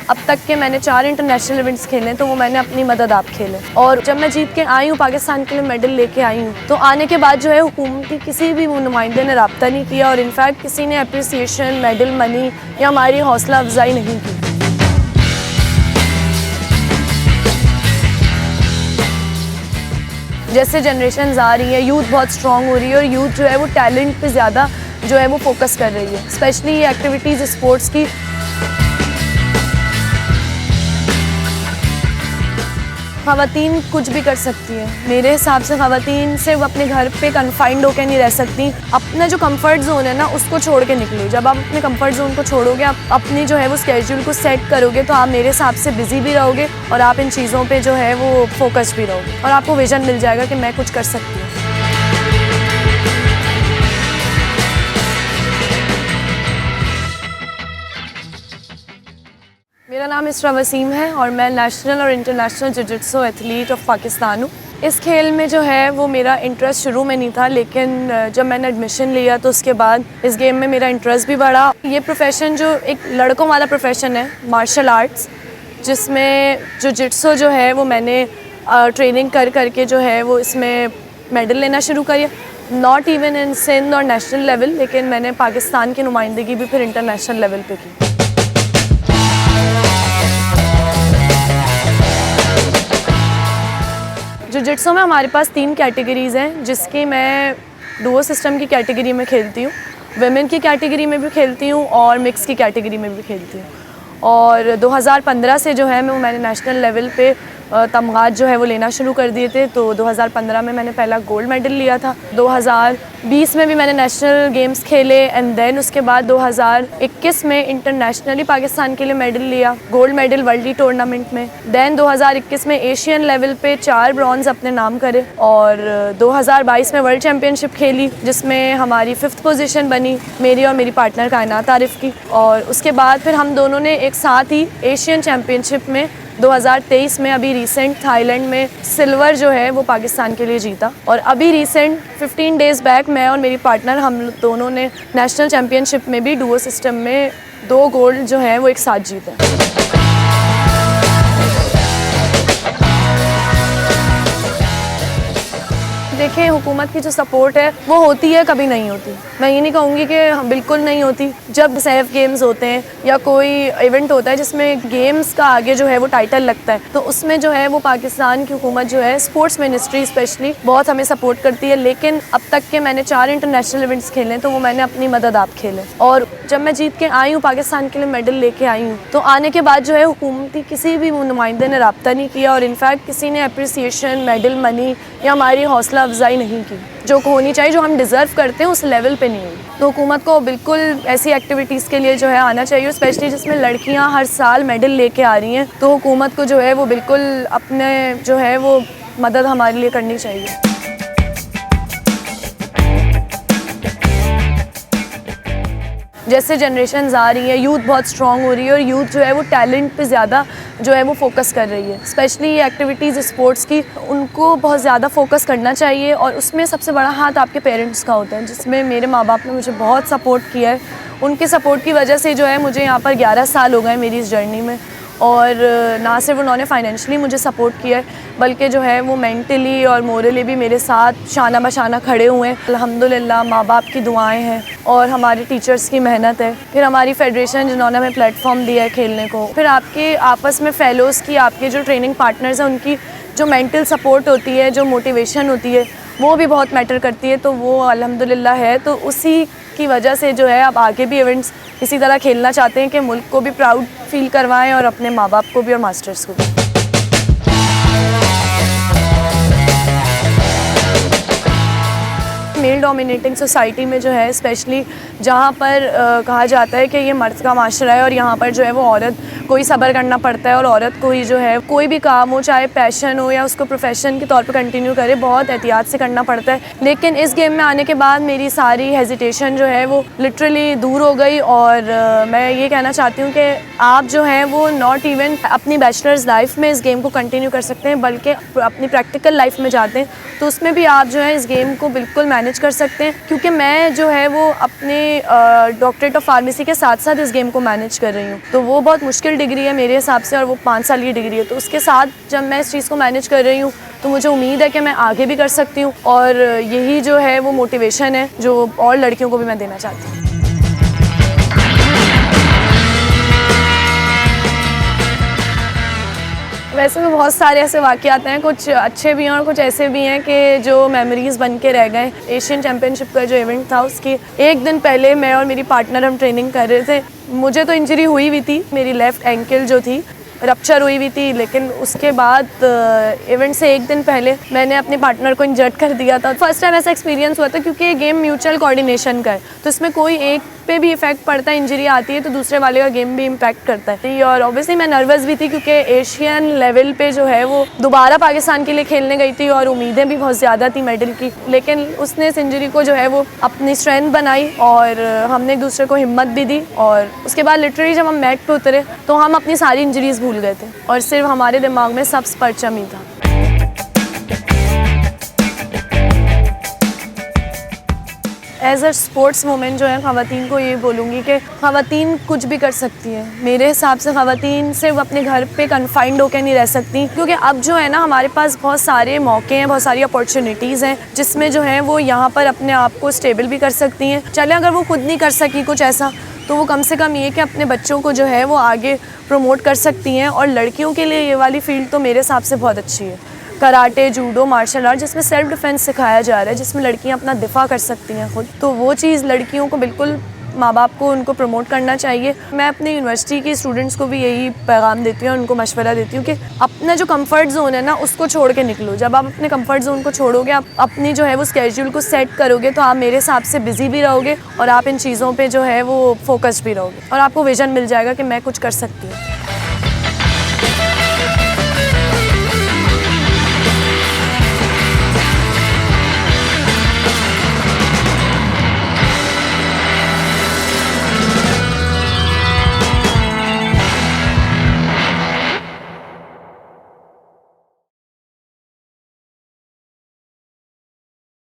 अब तक के मैंने 4 इंटरनेशनल इवेंट्स खेले तो वो मैंने अपनी मदद आप खेले। और जब मैं जीत के आई हूँ, पाकिस्तान के लिए मेडल लेके आई हूँ, तो आने के बाद जो है हुकूमती किसी भी नुमाइंदे ने रब्ता नहीं किया और इनफैक्ट किसी ने अप्रिसिएशन, मेडल, मनी या हमारी हौसला अफजाई नहीं की। जैसे जनरेशन आ रही है, यूथ बहुत स्ट्रॉन्ग हो रही है और यूथ जो है वो टैलेंट पे ज़्यादा जो है वो फोकस कर रही है, स्पेशली ये एक्टिविटीज़ स्पोर्ट्स की। ख़वातीन कुछ भी कर सकती है। मेरे हिसाब से ख़वातीन सिर्फ अपने घर पे कन्फाइंड होकर नहीं रह सकती, अपना जो कंफर्ट जोन है ना उसको छोड़ के निकलो। जब आप अपने कंफर्ट जोन को छोड़ोगे, आप अपनी जो है वो स्केड्यूल को सेट करोगे, तो आप मेरे हिसाब से बिजी भी रहोगे और आप इन चीज़ों पे जो है वो फोकस भी रहोगे और आपको विजन मिल जाएगा कि मैं कुछ कर सकती हूँ। मेरा नाम इसरा वसीम है और मैं नेशनल और इंटरनेशनल जिजित्सो एथलीट ऑफ पाकिस्तान हूँ। इस खेल में जो है वो मेरा इंटरेस्ट शुरू में नहीं था, लेकिन जब मैंने एडमिशन लिया तो उसके बाद इस गेम में मेरा इंटरेस्ट भी बढ़ा। ये प्रोफेशन जो एक लड़कों वाला प्रोफेशन है, मार्शल आर्ट्स, जिसमें जिजित्सो जो है वो मैंने ट्रेनिंग कर करके जो है वो इसमें मेडल लेना शुरू किया। नॉट इवन इन सिंध और नेशनल लेवल, लेकिन मैंने पाकिस्तान की नुमाइंदगी भी फिर इंटरनेशनल लेवल पे की। जिजित्सो में हमारे पास 3 कैटेगरीज़ हैं, जिसकी मैं डुओ सिस्टम की कैटेगरी में खेलती हूँ, विमेन की कैटेगरी में भी खेलती हूँ और मिक्स की कैटेगरी में भी खेलती हूँ। और 2015 से जो है मैंने नेशनल लेवल पे तमगात जो है वो लेना शुरू कर दिए थे। तो 2015 में मैंने पहला गोल्ड मेडल लिया था। 2020 में भी मैंने नेशनल गेम्स खेले एंड देन उसके बाद 2021 में इंटरनेशनली पाकिस्तान के लिए मेडल लिया, गोल्ड मेडल वर्ल्ड टूर्नामेंट में। देन 2021 में एशियन लेवल पे 4 ब्रॉन्ज अपने नाम करे और 2022 में वर्ल्ड चैम्पियनशिप खेली, जिसमें हमारी 5th पोजीशन बनी, मेरी और मेरी पार्टनर कायनात आरिफ की। और उसके बाद फिर हम दोनों ने एक साथ ही एशियन चैम्पियनशिप में 2023 में अभी रिसेंट थाईलैंड में सिल्वर जो है वो पाकिस्तान के लिए जीता। और अभी रिसेंट 15 डेज़ बैक मैं और मेरी पार्टनर हम दोनों ने नेशनल चैम्पियनशिप में भी डुओ सिस्टम में 2 गोल्ड जो है वो एक साथ जीते। देखिए, हुकूमत की जो सपोर्ट है वो होती है, कभी नहीं होती। मैं ये नहीं कहूँगी कि बिल्कुल नहीं होती। जब सैफ गेम्स होते हैं या कोई इवेंट होता है जिसमें गेम्स का आगे जो है वो टाइटल लगता है, तो उसमें जो है वो पाकिस्तान की हुकूमत जो है, स्पोर्ट्स मिनिस्ट्री स्पेशली, बहुत हमें सपोर्ट करती है। लेकिन अब तक के मैंने 4 इंटरनेशनल इवेंट्स खेले तो वो मैंने अपनी मदद आप खेले। और जब मैं जीत के आई हूँ, पाकिस्तान के लिए मेडल लेके आई हूँ, तो आने के बाद जो है हुकूमती किसी भी नुमाइंदे ने रब्ता नहीं किया और इनफैक्ट किसी ने अप्रिसिएशन, मेडल, मनी या हमारी हौसला अफजाई नहीं की जो होनी चाहिए, जो हम डिज़र्व करते हैं, उस लेवल पे नहीं हुई। तो हुकूमत को बिल्कुल ऐसी एक्टिविटीज़ के लिए जो है आना चाहिए, स्पेशली जिसमें लड़कियां हर साल मेडल लेके आ रही हैं। तो हुकूमत को जो है वो बिल्कुल अपने जो है वो मदद हमारे लिए करनी चाहिए। जैसे जनरेशन आ रही है, यूथ बहुत स्ट्रॉन्ग हो रही है और यूथ जो है वो टैलेंट पे ज़्यादा जो है वो फोकस कर रही है, स्पेशली ये एक्टिविटीज़ स्पोर्ट्स की, उनको बहुत ज़्यादा फोकस करना चाहिए। और उसमें सबसे बड़ा हाथ आपके पेरेंट्स का होता है, जिसमें मेरे माँ बाप ने मुझे बहुत सपोर्ट किया है। उनके सपोर्ट की वजह से जो है मुझे यहाँ पर 11 साल हो गए मेरी इस जर्नी में। और ना सिर्फ उन्होंने फाइनेंशियली मुझे सपोर्ट किया है, बल्कि जो है वो मेंटली और मोरली भी मेरे साथ शाना बशाना खड़े हुए हैं। अल्हम्दुलिल्लाह माँ बाप की दुआएं हैं और हमारे टीचर्स की मेहनत है, फिर हमारी फेडरेशन जिन्होंने हमें प्लेटफॉर्म दिया है खेलने को, फिर आपके आपस में फेलोज़ की, आपके जो ट्रेनिंग पार्टनर्स हैं उनकी जो मेंटल सपोर्ट होती है, जो मोटिवेशन होती है, वो भी बहुत मैटर करती है। तो वो अल्हम्दुलिल्लाह है। तो उसी की वजह से जो है अब आगे भी इवेंट्स इसी तरह खेलना चाहते हैं कि मुल्क को भी प्राउड फील करवाएं और अपने माँ बाप को भी और मास्टर्स को भी। मेल डोमिनेटिंग सोसाइटी में जो है, स्पेशली जहाँ पर कहा जाता है कि ये मर्द का माशरा है और यहाँ पर जो है वो औरत को ही सब्र करना पड़ता है और औरत को ही जो है कोई भी काम हो, चाहे पैशन हो या उसको प्रोफेशन के तौर पर कंटिन्यू करे, बहुत एहतियात से करना पड़ता है। लेकिन इस गेम में आने के बाद मेरी सारी हेजिटेशन जो है वो लिटरली दूर हो गई और मैं ये कहना चाहती हूँ कि आप जो हैं वो नॉट इवन अपनी बैचलर्स लाइफ में इस गेम को कंटिन्यू कर सकते हैं, बल्कि अपनी प्रैक्टिकल लाइफ में जाते हैं तो उसमें भी आप जो है इस गेम को बिल्कुल मैनेज मैनेज कर सकते हैं, क्योंकि मैं जो है वो अपने डॉक्टरेट ऑफ फार्मेसी के साथ साथ इस गेम को मैनेज कर रही हूँ। तो वो बहुत मुश्किल डिग्री है मेरे हिसाब से, और वो 5 साल की डिग्री है। तो उसके साथ जब मैं इस चीज़ को मैनेज कर रही हूँ तो मुझे उम्मीद है कि मैं आगे भी कर सकती हूँ, और यही जो है वो मोटिवेशन है जो और लड़कियों को भी मैं देना चाहती हूँ। वैसे तो बहुत सारे ऐसे वाक़यात हैं, कुछ अच्छे भी हैं और कुछ ऐसे भी हैं कि जो मेमोरीज़ बन के रह गए। एशियन चैम्पियनशिप का जो इवेंट था उसके एक दिन पहले मैं और मेरी पार्टनर हम ट्रेनिंग कर रहे थे। मुझे तो इंजरी हुई हुई थी, मेरी लेफ़्ट एंकल जो थी रप्चर हुई हुई थी, लेकिन उसके बाद इवेंट से एक दिन पहले मैंने अपने पार्टनर को इंजर्ड कर दिया था। फर्स्ट टाइम ऐसा एक्सपीरियंस हुआ था, क्योंकि ये गेम म्यूचुअल कोऑर्डिनेशन का है, तो इसमें कोई एक पे भी इफेक्ट पड़ता है, इंजरी आती है तो दूसरे वाले का गेम भी इम्पैक्ट करता है। और ऑब्वियसली मैं नर्वस भी थी, क्योंकि एशियन लेवल पे जो है वो दोबारा पाकिस्तान के लिए खेलने गई थी और उम्मीदें भी बहुत ज़्यादा थी मेडल की, लेकिन उसने इस इंजरी को जो है वो अपनी स्ट्रेंथ बनाई और हमने एक दूसरे को हिम्मत भी दी। और उसके बाद लिटरली जब हम मैट पे उतरे तो हम अपनी सारी इंजरीज़ भूल गए थे और सिर्फ हमारे दिमाग में सब परचम ही था। एज अ स्पोर्ट्स वूमेन जो है ख़वातीन को ये बोलूँगी कि ख़वातीन कुछ भी कर सकती हैं। मेरे हिसाब से ख़वातीन सिर्फ अपने घर पे कन्फाइंड होकर नहीं रह सकती, क्योंकि अब जो है ना हमारे पास बहुत सारे मौके हैं, बहुत सारी अपॉर्चुनिटीज़ हैं, जिसमें जो है वो यहाँ पर अपने आप को स्टेबल भी कर सकती हैं। चले अगर वो खुद नहीं कर सकी कुछ ऐसा, तो वो कम से कम ये कि अपने बच्चों को जो है वो आगे प्रमोट कर सकती हैं। और लड़कियों के लिए ये वाली फील्ड तो मेरे हिसाब से बहुत अच्छी है। कराटे, जूडो, मार्शल आर्ट, जिसमें सेल्फ डिफेंस सिखाया जा रहा है, जिसमें लड़कियां अपना दिफा कर सकती हैं खुद, तो वो चीज़ लड़कियों को बिल्कुल माँ बाप को उनको प्रमोट करना चाहिए। मैं अपनी यूनिवर्सिटी के स्टूडेंट्स को भी यही पैगाम देती हूँ, उनको मशवरा देती हूँ कि अपना जो कंफर्ट जोन है ना उसको छोड़ के निकलो। जब आप अपने कंफर्ट जोन को छोड़ोगे, आप अपनी जो है वो स्केड्यूल को सेट करोगे, तो आप मेरे हिसाब से बिजी भी रहोगे और आप इन चीज़ों पे जो है वो फोकस्ड भी रहोगे और आपको विजन मिल जाएगा कि मैं कुछ कर सकती हूँ।